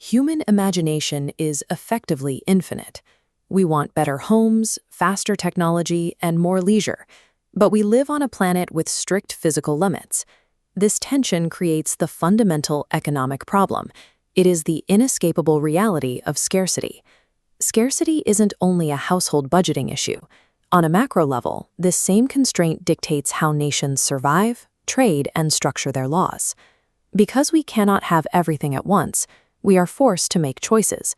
Human imagination is effectively infinite. We want better homes, faster technology, and more leisure, but we live on a planet with strict physical limits. This tension creates the fundamental economic problem. It is the inescapable reality of scarcity. Scarcity isn't only a household budgeting issue. On a macro level, this same constraint dictates how nations survive, trade, and structure their laws. Because we cannot have everything at once, we are forced to make choices.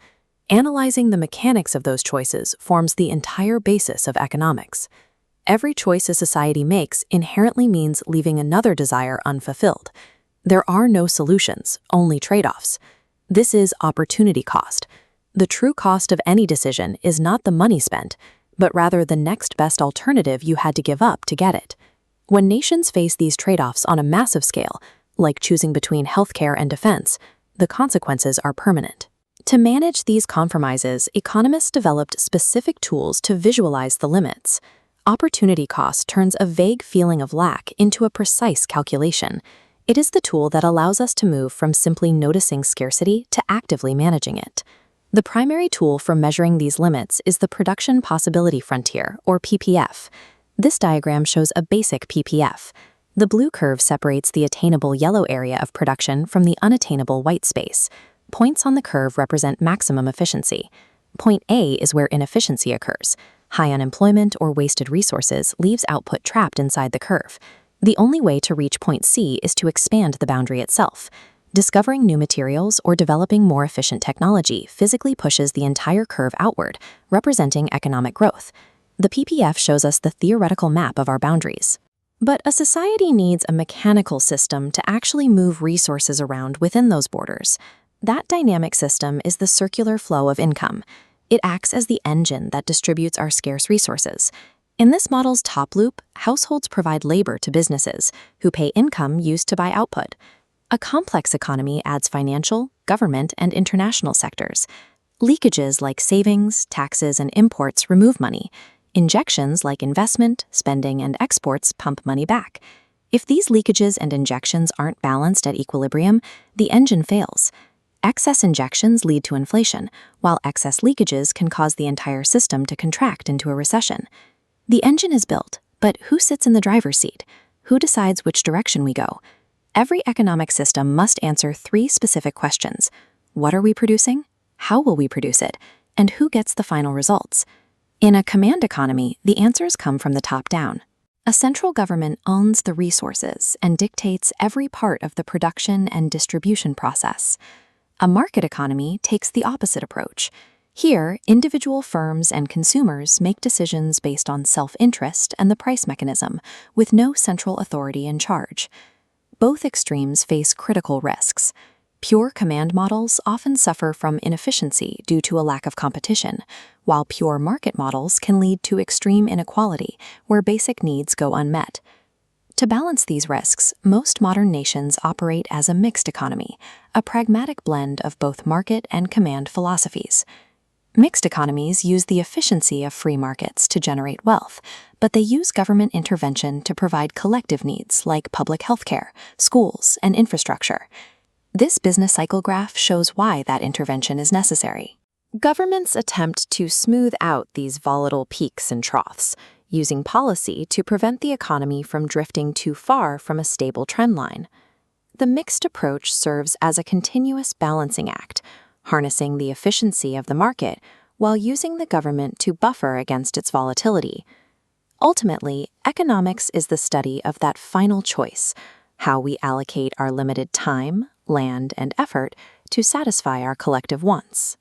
Analyzing the mechanics of those choices forms the entire basis of economics. Every choice a society makes inherently means leaving another desire unfulfilled. There are no solutions, only trade-offs. This is opportunity cost. The true cost of any decision is not the money spent, but rather the next best alternative you had to give up to get it. When nations face these trade-offs on a massive scale, like choosing between healthcare and defense, the consequences are permanent. To manage these compromises, economists developed specific tools to visualize the limits. Opportunity cost turns a vague feeling of lack into a precise calculation. It is the tool that allows us to move from simply noticing scarcity to actively managing it. The primary tool for measuring these limits is the Production Possibility Frontier, or PPF. This diagram shows a basic PPF. The blue curve separates the attainable yellow area of production from the unattainable white space. Points on the curve represent maximum efficiency. Point A is where inefficiency occurs. High unemployment or wasted resources leaves output trapped inside the curve. The only way to reach point C is to expand the boundary itself. Discovering new materials or developing more efficient technology physically pushes the entire curve outward, representing economic growth. The PPF shows us the theoretical map of our boundaries. But a society needs a mechanical system to actually move resources around within those borders. That dynamic system is the circular flow of income. It acts as the engine that distributes our scarce resources. In this model's top loop, households provide labor to businesses, who pay income used to buy output. A complex economy adds financial, government, and international sectors. Leakages like savings, taxes, and imports remove money. Injections like investment, spending, and exports pump money back. If these leakages and injections aren't balanced at equilibrium, the engine fails. Excess injections lead to inflation, while excess leakages can cause the entire system to contract into a recession. The engine is built, but who sits in the driver's seat? Who decides which direction we go? Every economic system must answer three specific questions. What are we producing? How will we produce it? And who gets the final results? In a command economy, the answers come from the top down. A central government owns the resources and dictates every part of the production and distribution process. A market economy takes the opposite approach. Here, individual firms and consumers make decisions based on self-interest and the price mechanism, with no central authority in charge. Both extremes face critical risks. Pure command models often suffer from inefficiency due to a lack of competition, while pure market models can lead to extreme inequality, where basic needs go unmet. To balance these risks, most modern nations operate as a mixed economy, a pragmatic blend of both market and command philosophies. Mixed economies use the efficiency of free markets to generate wealth, but they use government intervention to provide collective needs like public healthcare, schools, and infrastructure. This business cycle graph shows why that intervention is necessary. Governments attempt to smooth out these volatile peaks and troughs, using policy to prevent the economy from drifting too far from a stable trend line. The mixed approach serves as a continuous balancing act, harnessing the efficiency of the market while using the government to buffer against its volatility. Ultimately, economics is the study of that final choice, how we allocate our limited time, land, and effort to satisfy our collective wants.